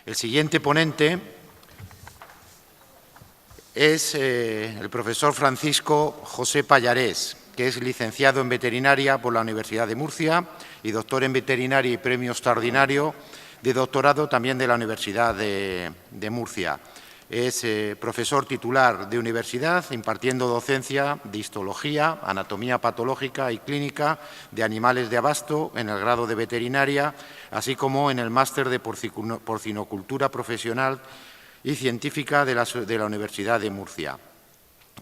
El siguiente ponente es el profesor Francisco José Pallarés, que es licenciado en veterinaria por la Universidad de Murcia y doctor en veterinaria y premio extraordinario de doctorado también de la Universidad de Murcia. Es profesor titular de universidad, impartiendo docencia de histología, anatomía patológica y clínica de animales de abasto en el grado de veterinaria, así como en el máster de porcinocultura profesional y científica de la Universidad de Murcia.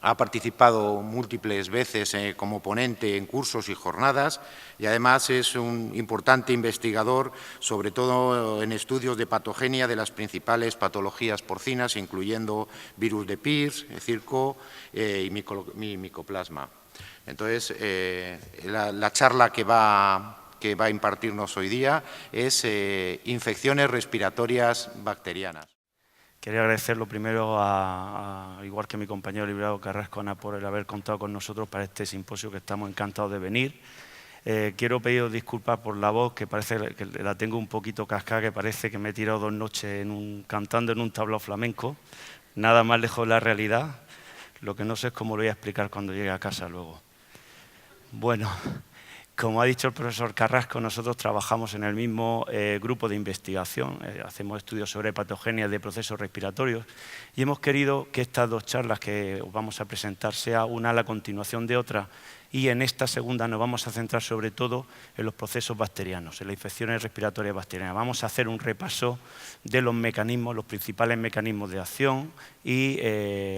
Ha participado múltiples veces como ponente en cursos y jornadas y además es un importante investigador, sobre todo en estudios de patogenia de las principales patologías porcinas, incluyendo virus de Pierce, circo y micoplasma. Entonces, la charla que va a impartirnos hoy día es infecciones respiratorias bacterianas. Quería agradecer lo primero, igual que mi compañero Librado Carrasco, Ana, por el haber contado con nosotros para este simposio, que estamos encantados de venir. Quiero pediros disculpas por la voz, que parece que la tengo un poquito cascada, que parece que me he tirado 2 noches cantando en un tablao flamenco. Nada más lejos de la realidad. Lo que no sé es cómo lo voy a explicar cuando llegue a casa luego. Bueno, como ha dicho el profesor Carrasco, nosotros trabajamos en el mismo grupo de investigación, hacemos estudios sobre patogenias de procesos respiratorios y hemos querido que estas 2 charlas que os vamos a presentar sea una a la continuación de otra, y en esta segunda nos vamos a centrar sobre todo en los procesos bacterianos, en las infecciones respiratorias bacterianas. Vamos a hacer un repaso de los mecanismos, los principales mecanismos de acción y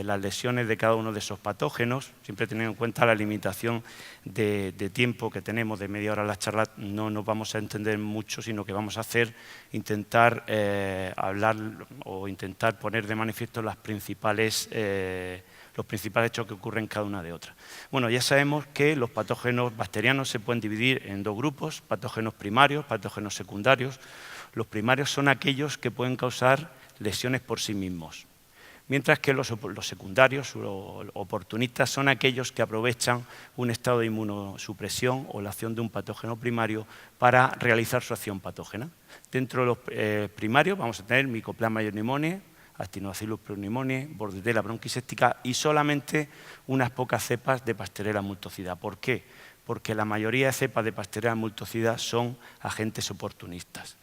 las lesiones de cada uno de esos patógenos, siempre teniendo en cuenta la limitación de tiempo que tenemos de media hora la charla. No nos vamos a entender mucho, sino que vamos a intentar hablar o intentar poner de manifiesto los principales hechos que ocurren en cada una de otras. Bueno, ya sabemos que los patógenos bacterianos se pueden dividir en 2 grupos, patógenos primarios, patógenos secundarios. Los primarios son aquellos que pueden causar lesiones por sí mismos, mientras que los secundarios o oportunistas son aquellos que aprovechan un estado de inmunosupresión o la acción de un patógeno primario para realizar su acción patógena. Dentro de los primarios vamos a tener Mycoplasma pneumoniae, Actinobacillus pneumoniae, Bordetella bronquiséptica y solamente unas pocas cepas de Pasteurella multocida. ¿Por qué? Porque la mayoría de cepas de Pasteurella multocida son agentes oportunistas.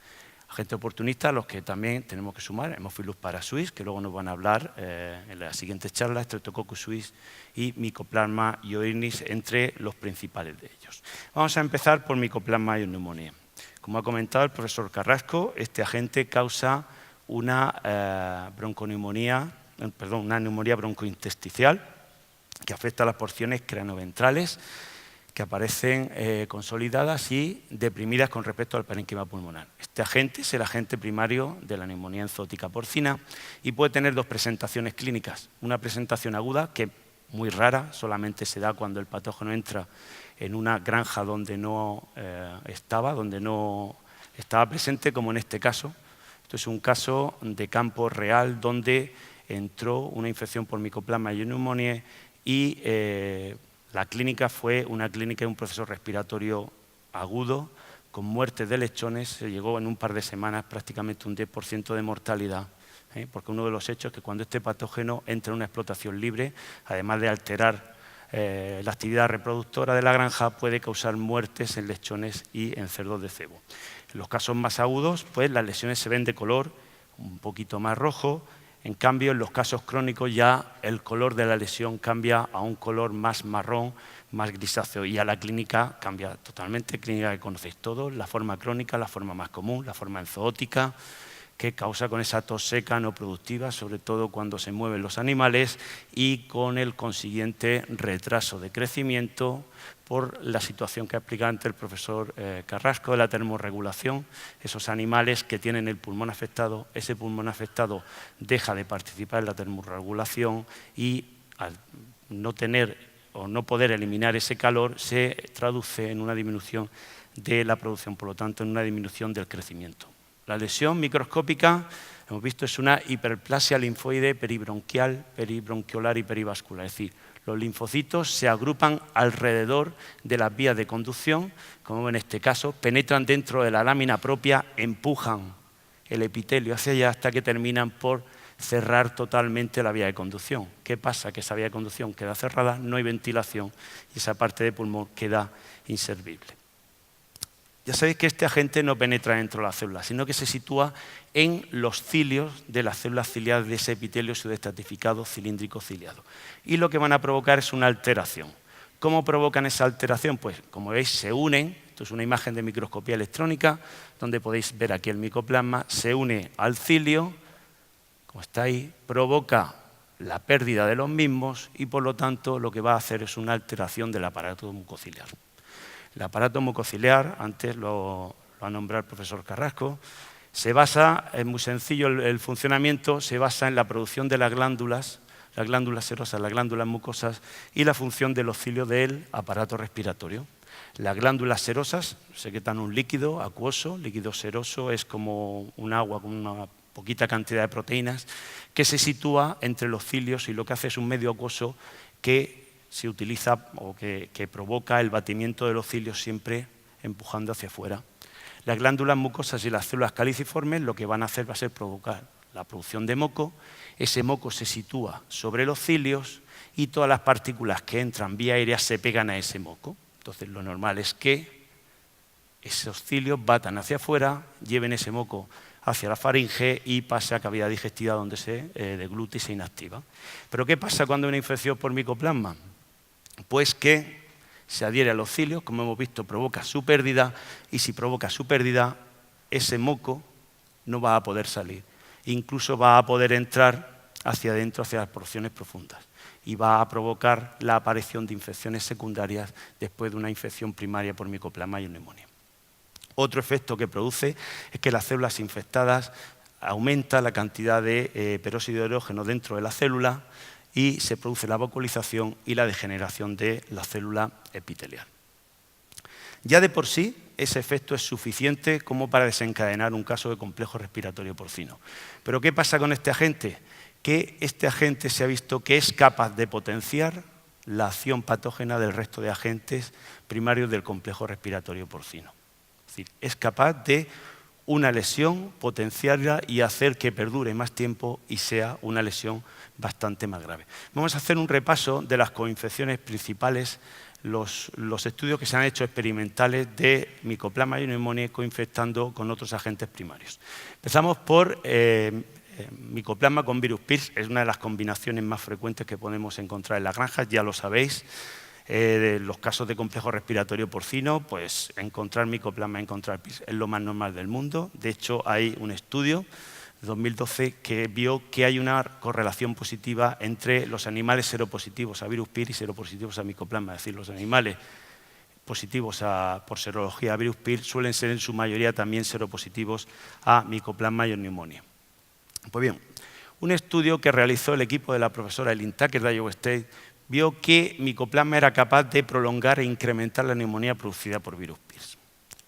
Agentes oportunistas a los que también tenemos que sumar Haemophilus parasuis, que luego nos van a hablar en las siguientes charlas, Streptococcus suis y Mycoplasma pneumoniae, entre los principales de ellos. Vamos a empezar por Mycoplasma pneumoniae. Como ha comentado el profesor Carrasco, este agente causa una neumonía broncointersticial que afecta a las porciones craneoventrales, que aparecen consolidadas y deprimidas con respecto al parénquima pulmonar. Este agente es el agente primario de la neumonía enzootica porcina y puede tener 2 presentaciones clínicas. Una presentación aguda, que muy rara, solamente se da cuando el patógeno entra en una granja donde no estaba presente, como en este caso. Esto es un caso de campo real donde entró una infección por Mycoplasma pneumoniae y la clínica fue una clínica de un proceso respiratorio agudo con muerte de lechones. Se llegó en un par de semanas prácticamente un 10% de mortalidad, porque uno de los hechos es que cuando este patógeno entra en una explotación libre, además de alterar la actividad reproductora de la granja, puede causar muertes en lechones y en cerdos de cebo. En los casos más agudos, pues las lesiones se ven de color un poquito más rojo. En cambio, en los casos crónicos ya el color de la lesión cambia a un color más marrón, más grisáceo, y a la clínica cambia totalmente. Clínica que conocéis todos, la forma crónica, la forma más común, la forma enzootica, que causa con esa tos seca no productiva, sobre todo cuando se mueven los animales, y con el consiguiente retraso de crecimiento por la situación que ha explicado antes el profesor Carrasco de la termorregulación. Esos animales que tienen el pulmón afectado, ese pulmón afectado deja de participar en la termorregulación y al no tener o no poder eliminar ese calor se traduce en una disminución de la producción, por lo tanto en una disminución del crecimiento. La lesión microscópica, hemos visto, es una hiperplasia linfoide peribronquial, peribronquiolar y perivascular, es decir, los linfocitos se agrupan alrededor de las vías de conducción, como en este caso, penetran dentro de la lámina propia, empujan el epitelio hacia allá hasta que terminan por cerrar totalmente la vía de conducción. ¿Qué pasa? Que esa vía de conducción queda cerrada, no hay ventilación y esa parte de pulmón queda inservible. Ya sabéis que este agente no penetra dentro de la célula, sino que se sitúa en los cilios de las células ciliadas de ese epitelio pseudoestratificado cilíndrico ciliado. Y lo que van a provocar es una alteración. ¿Cómo provocan esa alteración? Pues, como veis, se unen. Esto es una imagen de microscopía electrónica, donde podéis ver aquí el micoplasma, se une al cilio, como está ahí, provoca la pérdida de los mismos y, por lo tanto, lo que va a hacer es una alteración del aparato mucociliar. El aparato mucociliar, antes lo ha nombrado el profesor Carrasco, se basa, es muy sencillo el funcionamiento, se basa en la producción de las glándulas serosas, las glándulas mucosas y la función de los cilios del aparato respiratorio. Las glándulas serosas secretan un líquido acuoso, líquido seroso es como un agua con una poquita cantidad de proteínas que se sitúa entre los cilios y lo que hace es un medio acuoso que se utiliza o que provoca el batimiento de los cilios siempre empujando hacia afuera. Las glándulas mucosas y las células caliciformes lo que van a hacer va a ser provocar la producción de moco. Ese moco se sitúa sobre los cilios y todas las partículas que entran vía aérea se pegan a ese moco. Entonces lo normal es que esos cilios batan hacia afuera, lleven ese moco hacia la faringe y pase a cavidad digestiva donde se deglute y se inactiva. ¿Pero qué pasa cuando hay una infección por micoplasma? Pues que se adhiere a los cilios, como hemos visto, provoca su pérdida y si provoca su pérdida, ese moco no va a poder salir. Incluso va a poder entrar hacia adentro, hacia las porciones profundas y va a provocar la aparición de infecciones secundarias después de una infección primaria por micoplasma y neumonía. Otro efecto que produce es que las células infectadas aumenta la cantidad de peróxido de hidrógeno dentro de la célula y se produce la vacuolización y la degeneración de la célula epitelial. Ya de por sí, ese efecto es suficiente como para desencadenar un caso de complejo respiratorio porcino. ¿Pero qué pasa con este agente? Que este agente se ha visto que es capaz de potenciar la acción patógena del resto de agentes primarios del complejo respiratorio porcino. Es decir, es capaz de una lesión, potenciarla y hacer que perdure más tiempo y sea una lesión bastante más grave. Vamos a hacer un repaso de las coinfecciones principales, los estudios que se han hecho experimentales de micoplasma y neumonía coinfectando con otros agentes primarios. Empezamos por micoplasma con virus PIRS, es una de las combinaciones más frecuentes que podemos encontrar en las granjas, ya lo sabéis. Los casos de complejo respiratorio porcino, pues encontrar micoplasma, encontrar PIRS es lo más normal del mundo. De hecho, hay un estudio de 2012 que vio que hay una correlación positiva entre los animales seropositivos a virus PIRS y seropositivos a micoplasma. Es decir, los animales positivos por serología a virus PIRS suelen ser en su mayoría también seropositivos a micoplasma y neumonía. Pues bien, un estudio que realizó el equipo de la profesora Eileen Tucker de Iowa State vio que micoplasma era capaz de prolongar e incrementar la neumonía producida por virus PIRS.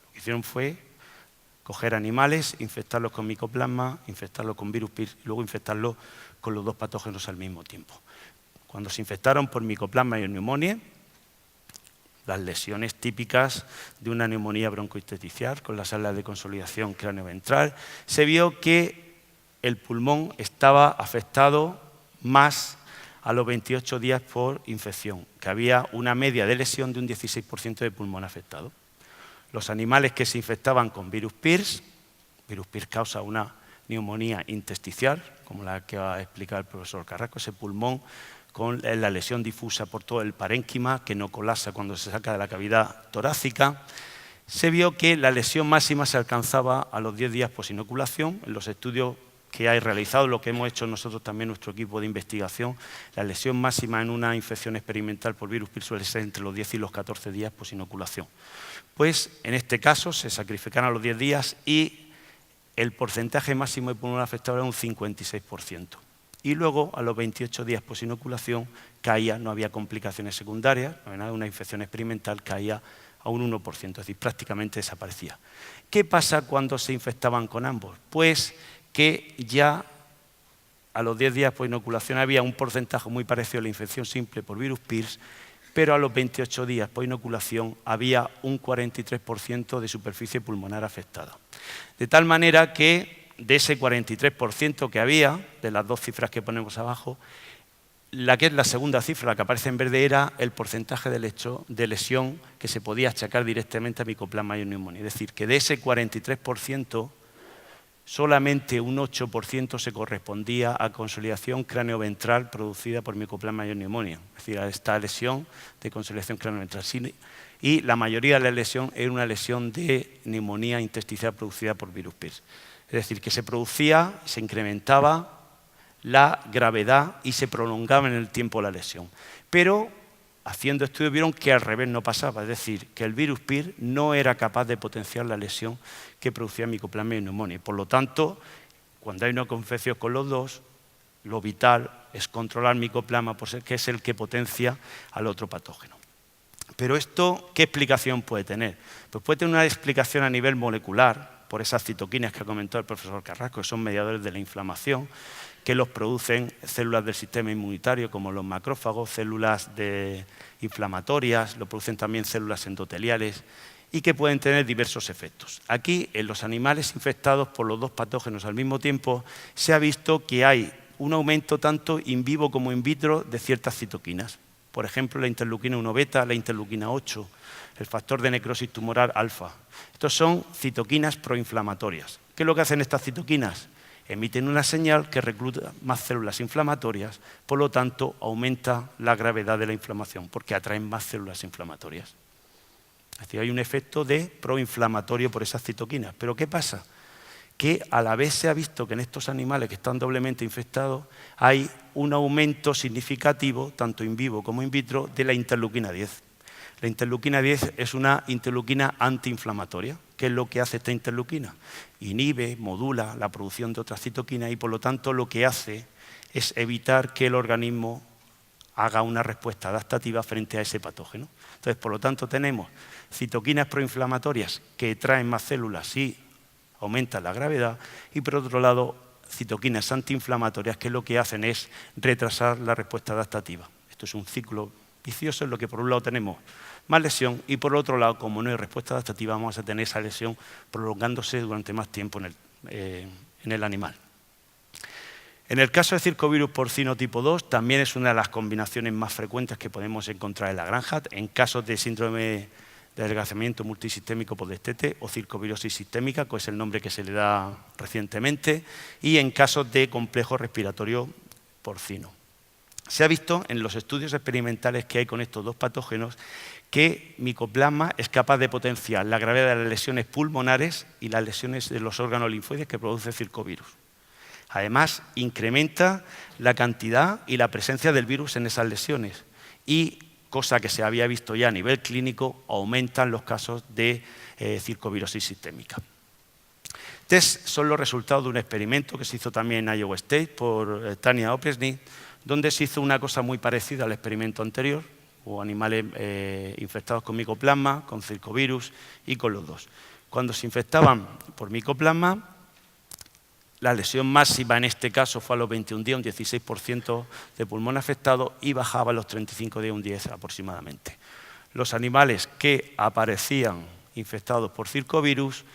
Lo que hicieron fue coger animales, infectarlos con micoplasma, infectarlos con virus PIRS y luego infectarlos con los dos patógenos al mismo tiempo. Cuando se infectaron por micoplasma y neumonía, las lesiones típicas de una neumonía broncointersticial con las salas de consolidación craneoventral, se vio que el pulmón estaba afectado más a los 28 días por infección, que había una media de lesión de un 16% de pulmón afectado. Los animales que se infectaban con virus PIRS causa una neumonía intersticial, como la que ha explicado el profesor Carrasco, ese pulmón con la lesión difusa por todo el parénquima, que no colapsa cuando se saca de la cavidad torácica. Se vio que la lesión máxima se alcanzaba a los 10 días posinoculación. En los estudios que hay realizado, lo que hemos hecho nosotros también, nuestro equipo de investigación, la lesión máxima en una infección experimental por virus PIRS suele ser entre los 10 y los 14 días posinoculación. Pues en este caso se sacrificaron a los 10 días y el porcentaje máximo de pulmón afectado era un 56%. Y luego, a los 28 días posinoculación, caía, no había complicaciones secundarias, no había nada, una infección experimental caía a un 1%, es decir, prácticamente desaparecía. ¿Qué pasa cuando se infectaban con ambos? Pues que ya a los 10 días por inoculación había un porcentaje muy parecido a la infección simple por virus PIRS, pero a los 28 días por inoculación había un 43% de superficie pulmonar afectada. De tal manera que de ese 43% que había, de las dos cifras que ponemos abajo, la que es la segunda cifra, la que aparece en verde, era el porcentaje de lesión que se podía achacar directamente a Mycoplasma pneumoniae. Es decir, que de ese 43%, solamente un 8% se correspondía a consolidación craneoventral producida por Mycoplasma pneumoniae, es decir, a esta lesión de consolidación craneoventral. Y la mayoría de la lesión era una lesión de neumonía intersticial producida por virus Pierce. Es decir, que se producía, se incrementaba la gravedad y se prolongaba en el tiempo la lesión. Pero haciendo estudios vieron que al revés no pasaba, es decir, que el virus Pierce no era capaz de potenciar la lesión que producía Mycoplasma pneumoniae. Por lo tanto, cuando hay una confección con los dos, lo vital es controlar Mycoplasma, que es el que potencia al otro patógeno. Pero esto, ¿qué explicación puede tener? Pues puede tener una explicación a nivel molecular, por esas citoquinas que ha comentado el profesor Carrasco, que son mediadores de la inflamación, que los producen células del sistema inmunitario, como los macrófagos, células inflamatorias, lo producen también células endoteliales, y que pueden tener diversos efectos. Aquí, en los animales infectados por los dos patógenos al mismo tiempo, se ha visto que hay un aumento tanto in vivo como in vitro de ciertas citoquinas. Por ejemplo, la interleuquina 1 beta, la interleuquina 8, el factor de necrosis tumoral alfa. Estos son citoquinas proinflamatorias. ¿Qué es lo que hacen estas citoquinas? Emiten una señal que recluta más células inflamatorias, por lo tanto, aumenta la gravedad de la inflamación, porque atraen más células inflamatorias. Es decir, hay un efecto de proinflamatorio por esas citoquinas. ¿Pero qué pasa? Que a la vez se ha visto que en estos animales que están doblemente infectados hay un aumento significativo, tanto in vivo como in vitro, de la interleuquina 10. La interleuquina 10 es una interleuquina antiinflamatoria. ¿Qué es lo que hace esta interleuquina? Inhibe, modula la producción de otras citoquinas y por lo tanto lo que hace es evitar que el organismo haga una respuesta adaptativa frente a ese patógeno. Entonces, por lo tanto, tenemos citoquinas proinflamatorias que traen más células y aumentan la gravedad, y por otro lado, citoquinas antiinflamatorias que lo que hacen es retrasar la respuesta adaptativa. Esto es un ciclo vicioso en lo que por un lado tenemos más lesión y por otro lado, como no hay respuesta adaptativa, vamos a tener esa lesión prolongándose durante más tiempo en el animal. En el caso de circovirus porcino tipo 2, también es una de las combinaciones más frecuentes que podemos encontrar en la granja, en casos de síndrome de adelgazamiento multisistémico por destete o circovirosis sistémica, que es el nombre que se le da recientemente, y en casos de complejo respiratorio porcino. Se ha visto en los estudios experimentales que hay con estos dos patógenos que Mycoplasma es capaz de potenciar la gravedad de las lesiones pulmonares y las lesiones de los órganos linfoides que produce circovirus. Además, incrementa la cantidad y la presencia del virus en esas lesiones y, cosa que se había visto ya a nivel clínico, aumentan los casos de circovirosis sistémica. Estos son los resultados de un experimento que se hizo también en Iowa State por Tania Opresny, donde se hizo una cosa muy parecida al experimento anterior, o animales infectados con Mycoplasma, con circovirus y con los dos. Cuando se infectaban por Mycoplasma, la lesión máxima en este caso fue a los 21 días, un 16% de pulmón afectado, y bajaba a los 35 días, un 10 aproximadamente. Los animales que aparecían infectados por circovirus,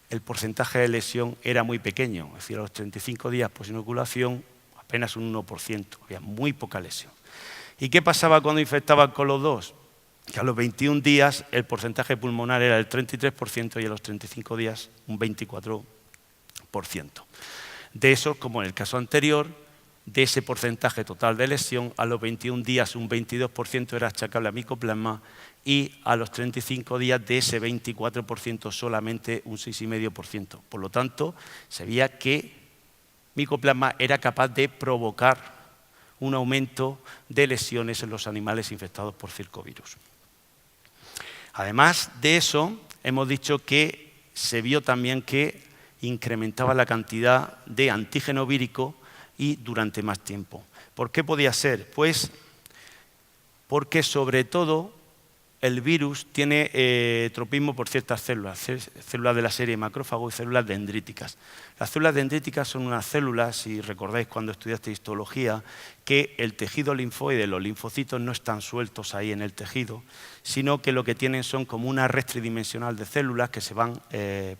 el porcentaje de lesión era muy pequeño, es decir, a los 35 días posinoculación apenas un 1%, había muy poca lesión. ¿Y qué pasaba cuando infectaban con los dos? Que a los 21 días el porcentaje pulmonar era del 33% y a los 35 días un 24%. De eso, como en el caso anterior, de ese porcentaje total de lesión, a los 21 días un 22% era achacable a Mycoplasma y a los 35 días de ese 24% solamente un 6,5%. Por lo tanto, se veía que Mycoplasma era capaz de provocar un aumento de lesiones en los animales infectados por circovirus. Además de eso, hemos dicho que se vio también que incrementaba la cantidad de antígeno vírico y durante más tiempo. ¿Por qué podía ser? Pues porque sobre todo el virus tiene tropismo por ciertas células, células de la serie macrófago y células dendríticas. Las células dendríticas son unas células, si recordáis cuando estudiaste histología, que el tejido linfoide, los linfocitos no están sueltos ahí en el tejido, sino que lo que tienen son como una red tridimensional de células que se van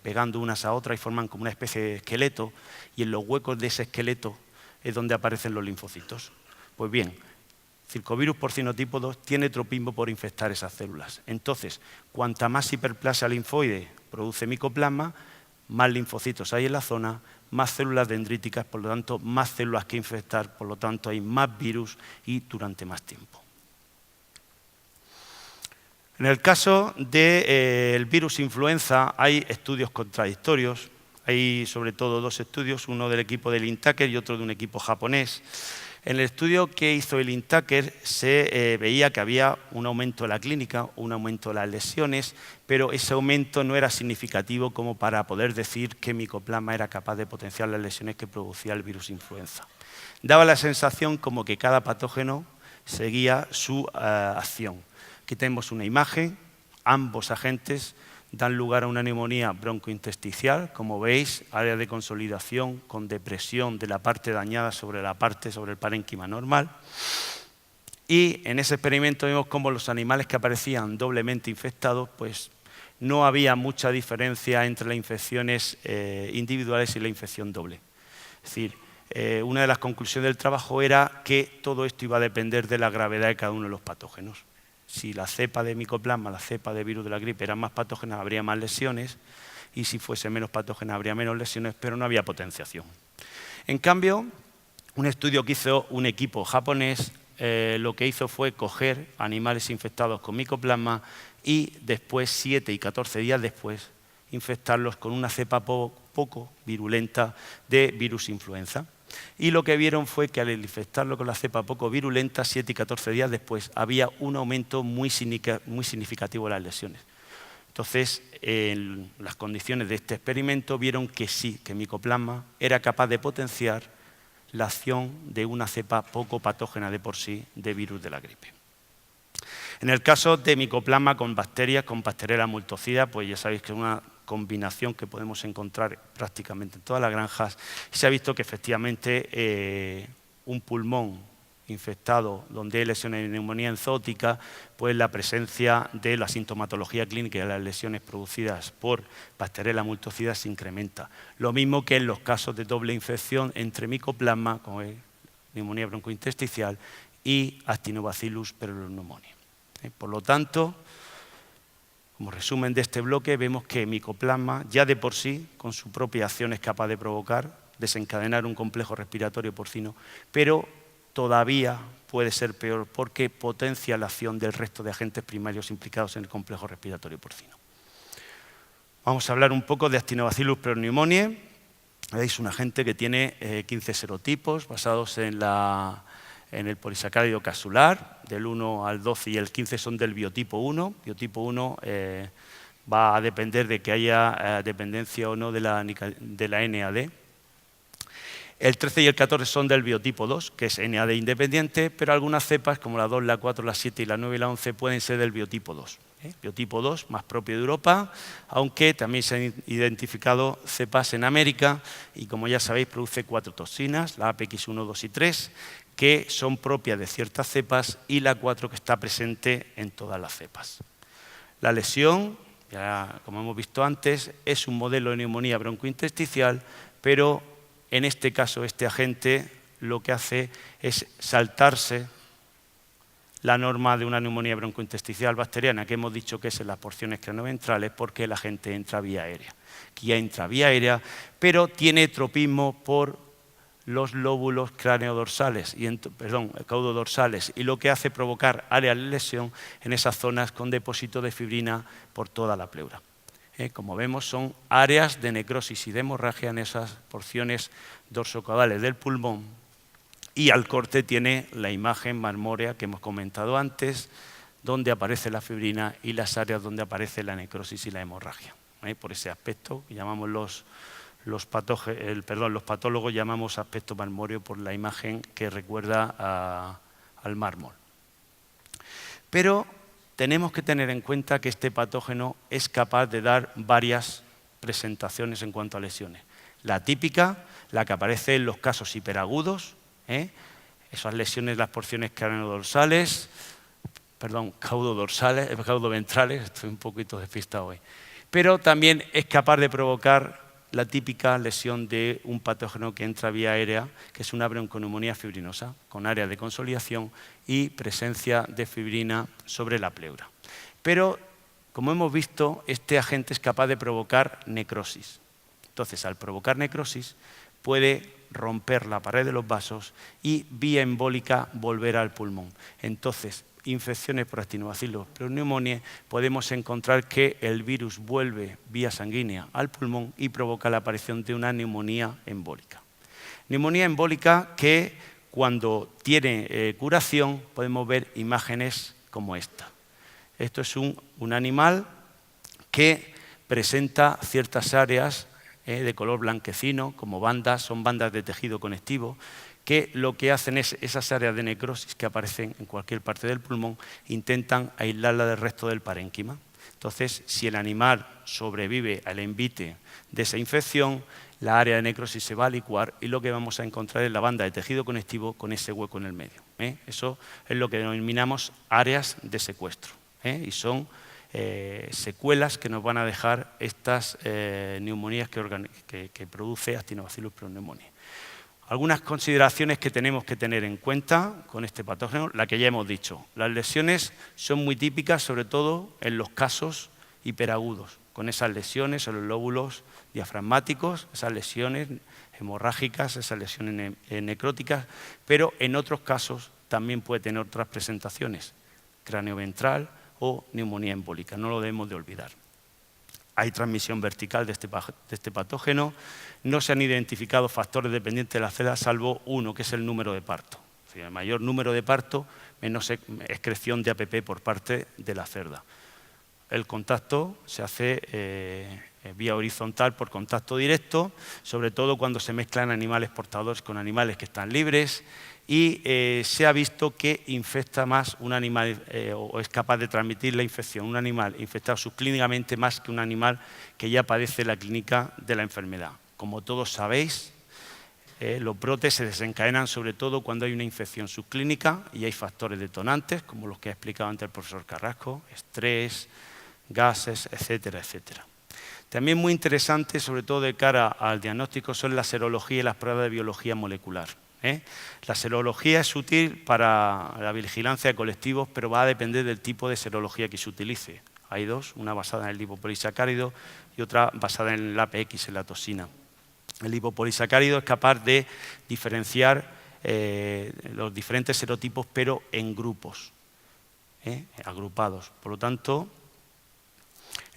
pegando unas a otras y forman como una especie de esqueleto, y en los huecos de ese esqueleto es donde aparecen los linfocitos. Pues bien, Circovirus porcino tipo 2 tiene tropismo por infectar esas células. Entonces, cuanta más hiperplasia linfoide produce micoplasma, más linfocitos hay en la zona, más células dendríticas, por lo tanto, más células que infectar, por lo tanto, hay más virus y durante más tiempo. En el caso del virus influenza hay estudios contradictorios. Hay sobre todo dos estudios, uno del equipo del INTACER y otro de un equipo japonés. En el estudio que hizo el INTACER se veía que había un aumento de la clínica, un aumento de las lesiones, pero ese aumento no era significativo como para poder decir que micoplasma era capaz de potenciar las lesiones que producía el virus influenza. Daba la sensación como que cada patógeno seguía su acción. Aquí tenemos una imagen, ambos agentes dan lugar a una neumonía broncointersticial, como veis, área de consolidación con depresión de la parte dañada sobre el parénquima normal. Y en ese experimento vemos cómo los animales que aparecían doblemente infectados, pues no había mucha diferencia entre las infecciones individuales y la infección doble. Es decir, una de las conclusiones del trabajo era que todo esto iba a depender de la gravedad de cada uno de los patógenos. Si la cepa de micoplasma, la cepa de virus de la gripe eran más patógenas, habría más lesiones, y si fuese menos patógena habría menos lesiones, pero no había potenciación. En cambio, un estudio que hizo un equipo japonés, lo que hizo fue coger animales infectados con micoplasma y después, 7 y 14 días después, infectarlos con una cepa poco virulenta de virus influenza. Y lo que vieron fue que al infectarlo con la cepa poco virulenta, 7 y 14 días después, había un aumento muy significativo de las lesiones. Entonces, en las condiciones de este experimento vieron que sí, que micoplasma era capaz de potenciar la acción de una cepa poco patógena de por sí de virus de la gripe. En el caso de micoplasma con bacterias, con Bacteriella multocida, pues ya sabéis que es una combinación que podemos encontrar prácticamente en todas las granjas, y se ha visto que efectivamente un pulmón infectado donde hay lesiones de neumonía enzootica, pues la presencia de la sintomatología clínica de las lesiones producidas por Bacteriella multocida se incrementa. Lo mismo que en los casos de doble infección entre micoplasma, como es neumonía broncointersticial, y Actinobacillus pneumoniae. Por lo tanto, como resumen de este bloque, vemos que micoplasma ya de por sí, con su propia acción, es capaz de provocar, desencadenar un complejo respiratorio porcino, pero todavía puede ser peor porque potencia la acción del resto de agentes primarios implicados en el complejo respiratorio porcino. Vamos a hablar un poco de Actinobacillus pneumoniae. Veis un agente que tiene 15 serotipos basados en el polisacárido casular, del 1 al 12 y el 15 son del biotipo 1. Biotipo 1 va a depender de que haya dependencia o no de la NAD. El 13 y el 14 son del biotipo 2, que es NAD independiente, pero algunas cepas, como la 2, la 4, la 7 y la 9 y la 11, pueden ser del biotipo 2. Biotipo 2, más propio de Europa, aunque también se han identificado cepas en América y, como ya sabéis, produce 4 toxinas, la APX1, 2 y 3, que son propias de ciertas cepas, y la 4 que está presente en todas las cepas. La lesión, ya como hemos visto antes, es un modelo de neumonía broncointersticial, pero en este caso este agente lo que hace es saltarse la norma de una neumonía broncointersticial bacteriana, que hemos dicho que es en las porciones cranoventrales, porque el agente entra vía aérea. Aquí ya entra vía aérea, pero tiene tropismo por los lóbulos craneodorsales, caudodorsales, y lo que hace provocar áreas de lesión en esas zonas con depósito de fibrina por toda la pleura. Como vemos, son áreas de necrosis y de hemorragia en esas porciones dorsocaudales del pulmón, y al corte tiene la imagen marmórea que hemos comentado antes, donde aparece la fibrina y las áreas donde aparece la necrosis y la hemorragia. Por ese aspecto que llamamos los patólogos llamamos aspecto marmóreo por la imagen que recuerda al mármol. Pero tenemos que tener en cuenta que este patógeno es capaz de dar varias presentaciones en cuanto a lesiones. La típica, la que aparece en los casos hiperagudos, esas lesiones de las porciones craneodorsales, caudoventrales, estoy un poquito despistado hoy. Pero también es capaz de provocar la típica lesión de un patógeno que entra vía aérea, que es una bronconeumonía fibrinosa, con área de consolidación y presencia de fibrina sobre la pleura. Pero, como hemos visto, este agente es capaz de provocar necrosis. Entonces, al provocar necrosis, puede romper la pared de los vasos y vía embólica volver al pulmón. Entonces, infecciones por actinobacillus pneumoniae, podemos encontrar que el virus vuelve vía sanguínea al pulmón y provoca la aparición de una neumonía embólica. Neumonía embólica que, cuando tiene curación, podemos ver imágenes como esta. Esto es un animal que presenta ciertas áreas de color blanquecino, como bandas, son bandas de tejido conectivo, que lo que hacen es esas áreas de necrosis que aparecen en cualquier parte del pulmón, intentan aislarla del resto del parénquima. Entonces, si el animal sobrevive al envite de esa infección, la área de necrosis se va a licuar y lo que vamos a encontrar es la banda de tejido conectivo con ese hueco en el medio. Eso es lo que denominamos áreas de secuestro. Y son secuelas que nos van a dejar estas neumonías que produce Actinobacillus pneumoniae. Algunas consideraciones que tenemos que tener en cuenta con este patógeno, la que ya hemos dicho. Las lesiones son muy típicas, sobre todo en los casos hiperagudos, con esas lesiones en los lóbulos diafragmáticos, esas lesiones hemorrágicas, esas lesiones necróticas, pero en otros casos también puede tener otras presentaciones, cranioventral o neumonía embólica, no lo debemos de olvidar. Hay transmisión vertical de este patógeno. No se han identificado factores dependientes de la cerda, salvo uno, que es el número de parto. Es decir, el mayor número de parto, menos excreción de APP por parte de la cerda. El contacto se hace vía horizontal por contacto directo, sobre todo cuando se mezclan animales portadores con animales que están libres, y se ha visto que infecta más un animal o es capaz de transmitir la infección, un animal infectado subclínicamente más que un animal que ya padece la clínica de la enfermedad. Como todos sabéis, los brotes se desencadenan sobre todo cuando hay una infección subclínica y hay factores detonantes, como los que ha explicado antes el profesor Carrasco, estrés, gases, etcétera, etcétera. También muy interesante, sobre todo de cara al diagnóstico, son la serología y las pruebas de biología molecular. La serología es útil para la vigilancia de colectivos, pero va a depender del tipo de serología que se utilice. Hay dos, una basada en el lipopolisacárido y otra basada en el APX, en la toxina. El lipopolisacárido es capaz de diferenciar los diferentes serotipos, pero en grupos, agrupados. Por lo tanto,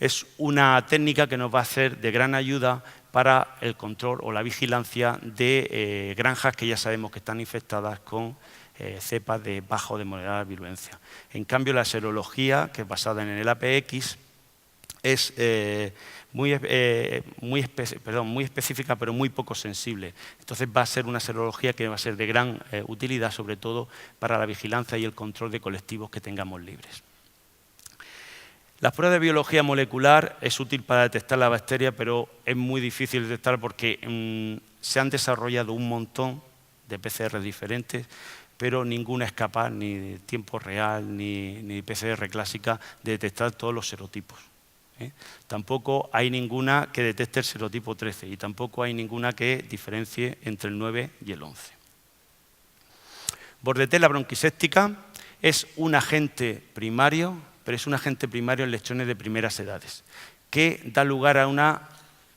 es una técnica que nos va a ser de gran ayuda para el control o la vigilancia de granjas que ya sabemos que están infectadas con cepas de baja o de moderada virulencia. En cambio, la serología, que es basada en el APX, es muy específica pero muy poco sensible. Entonces va a ser una serología que va a ser de gran utilidad, sobre todo para la vigilancia y el control de colectivos que tengamos libres. La prueba de biología molecular es útil para detectar la bacteria, pero es muy difícil detectar porque se han desarrollado un montón de PCR diferentes, pero ninguna es capaz, ni de tiempo real, ni PCR clásica, de detectar todos los serotipos. Tampoco hay ninguna que detecte el serotipo 13 y tampoco hay ninguna que diferencie entre el 9 y el 11. Bordetella bronquiséptica es un agente primario, pero es un agente primario en lesiones de primeras edades, que da lugar a una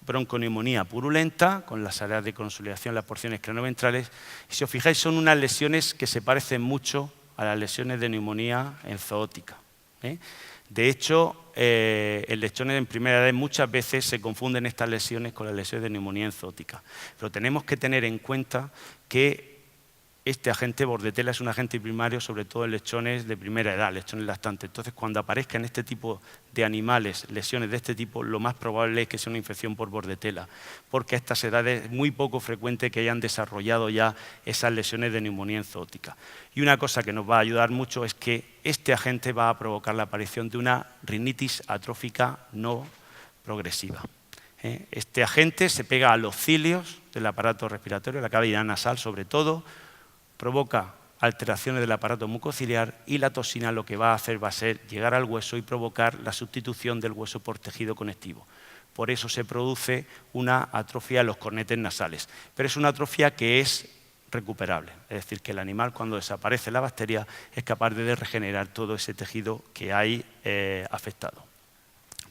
bronconeumonía purulenta, con las áreas de consolidación, las porciones craneoventrales. Y si os fijáis, son unas lesiones que se parecen mucho a las lesiones de neumonía enzootica. De hecho, en lesiones en primera edad muchas veces se confunden estas lesiones con las lesiones de neumonía enzootica. Pero tenemos que tener en cuenta que este agente Bordetella es un agente primario, sobre todo en lechones de primera edad, lechones lactantes. Entonces, cuando aparezcan este tipo de animales, lesiones de este tipo, lo más probable es que sea una infección por Bordetella, porque a estas edades es muy poco frecuente que hayan desarrollado ya esas lesiones de neumonía enzootica. Y una cosa que nos va a ayudar mucho es que este agente va a provocar la aparición de una rinitis atrófica no progresiva. Este agente se pega a los cilios del aparato respiratorio, la cavidad nasal sobre todo, provoca alteraciones del aparato mucociliar y la toxina lo que va a hacer va a ser llegar al hueso y provocar la sustitución del hueso por tejido conectivo. Por eso se produce una atrofia en los cornetes nasales. Pero es una atrofia que es recuperable, es decir, que el animal cuando desaparece la bacteria es capaz de regenerar todo ese tejido que hay afectado.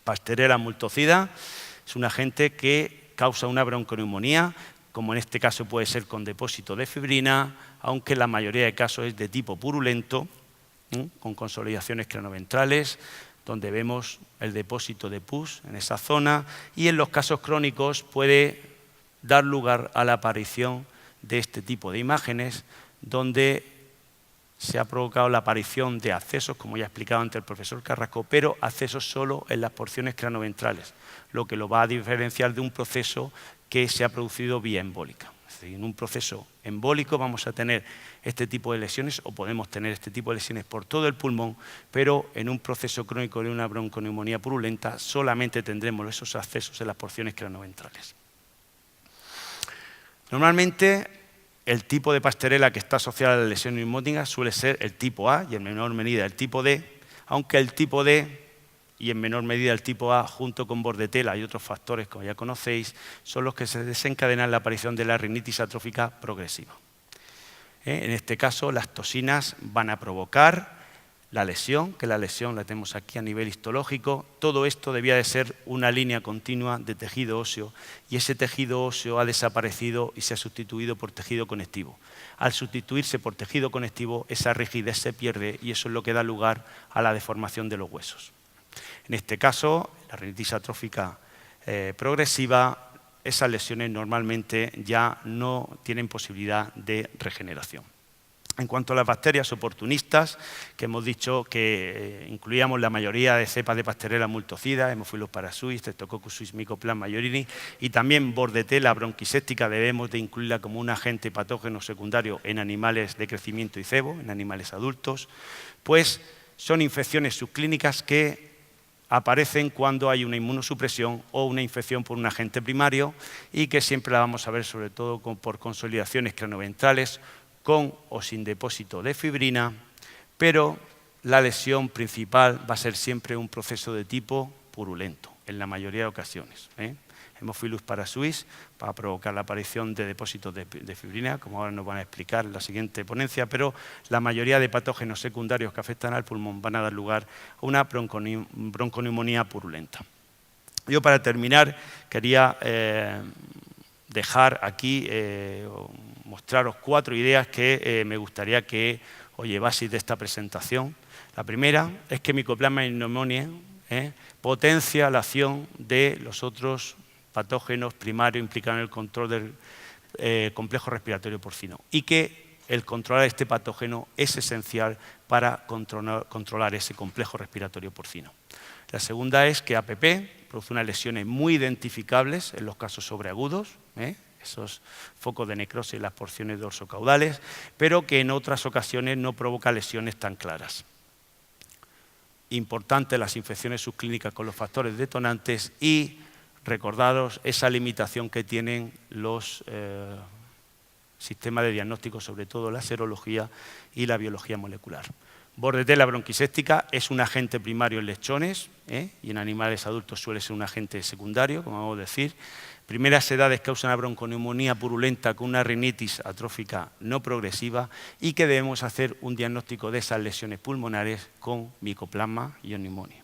Pasteurella multocida es un agente que causa una bronconeumonía, como en este caso puede ser con depósito de fibrina, aunque en la mayoría de casos es de tipo purulento, con consolidaciones cranoventrales, donde vemos el depósito de pus en esa zona, y en los casos crónicos puede dar lugar a la aparición de este tipo de imágenes, donde se ha provocado la aparición de abscesos, como ya ha explicado antes el profesor Carrasco, pero abscesos solo en las porciones cranoventrales, lo que lo va a diferenciar de un proceso que se ha producido vía embólica. Es decir, en un proceso embólico vamos a tener este tipo de lesiones o podemos tener este tipo de lesiones por todo el pulmón, pero en un proceso crónico de una bronconeumonía purulenta solamente tendremos esos abscesos en las porciones cranoventrales. Normalmente el tipo de Pasteurella que está asociado a la lesión neumónica suele ser el tipo A y en menor medida el tipo D, aunque el tipo D y en menor medida el tipo A, junto con Bordetella y otros factores, como ya conocéis, son los que se desencadenan la aparición de la rinitis atrófica progresiva. En este caso, las toxinas van a provocar la lesión, que la lesión la tenemos aquí a nivel histológico. Todo esto debía de ser una línea continua de tejido óseo y ese tejido óseo ha desaparecido y se ha sustituido por tejido conectivo. Al sustituirse por tejido conectivo, esa rigidez se pierde y eso es lo que da lugar a la deformación de los huesos. En este caso, la rinitis atrófica progresiva, esas lesiones normalmente ya no tienen posibilidad de regeneración. En cuanto a las bacterias oportunistas, que hemos dicho que incluíamos la mayoría de cepas de Pasteurella multocida, Haemophilus parasuis, Streptococcus suis, Mycoplasma maiorini, y también Bordetella bronquiséptica debemos de incluirla como un agente patógeno secundario en animales de crecimiento y cebo, en animales adultos, pues son infecciones subclínicas que aparecen cuando hay una inmunosupresión o una infección por un agente primario y que siempre la vamos a ver sobre todo por consolidaciones cranoventrales, con o sin depósito de fibrina, pero la lesión principal va a ser siempre un proceso de tipo purulento, en la mayoría de ocasiones. Haemophilus parasuis va a provocar la aparición de depósitos de fibrina, como ahora nos van a explicar en la siguiente ponencia, pero la mayoría de patógenos secundarios que afectan al pulmón van a dar lugar a una bronconeumonía purulenta. Yo, para terminar, quería dejar aquí, mostraros 4 ideas que me gustaría que os llevaseis de esta presentación. La primera es que Mycoplasma pneumoniae potencia la acción de los otros patógenos primarios implicados en el control del complejo respiratorio porcino y que el controlar este patógeno es esencial para controlar ese complejo respiratorio porcino. La segunda es que APP produce unas lesiones muy identificables en los casos sobreagudos, esos focos de necrosis en las porciones dorsocaudales, pero que en otras ocasiones no provoca lesiones tan claras. Importante las infecciones subclínicas con los factores detonantes y recordaros esa limitación que tienen los sistemas de diagnóstico, sobre todo la serología y la biología molecular. Bordetella bronquiséptica es un agente primario en lechones y en animales adultos suele ser un agente secundario, como vamos a decir. Primeras edades causan una bronconeumonía purulenta con una rinitis atrófica no progresiva y que debemos hacer un diagnóstico de esas lesiones pulmonares con Mycoplasma pneumoniae.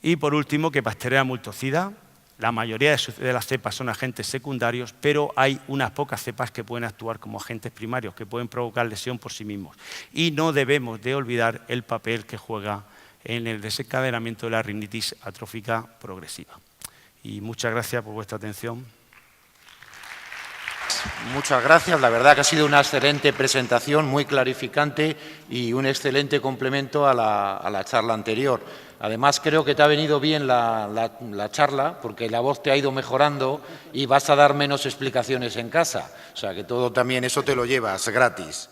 Y por último, que Pasteurella multocida, la mayoría de las cepas son agentes secundarios, pero hay unas pocas cepas que pueden actuar como agentes primarios, que pueden provocar lesión por sí mismos. Y no debemos de olvidar el papel que juega en el desencadenamiento de la rinitis atrófica progresiva. Y muchas gracias por vuestra atención. Muchas gracias. La verdad que ha sido una excelente presentación, muy clarificante y un excelente complemento a la charla anterior. Además, creo que te ha venido bien la charla porque la voz te ha ido mejorando y vas a dar menos explicaciones en casa. O sea, que todo también eso te lo llevas gratis.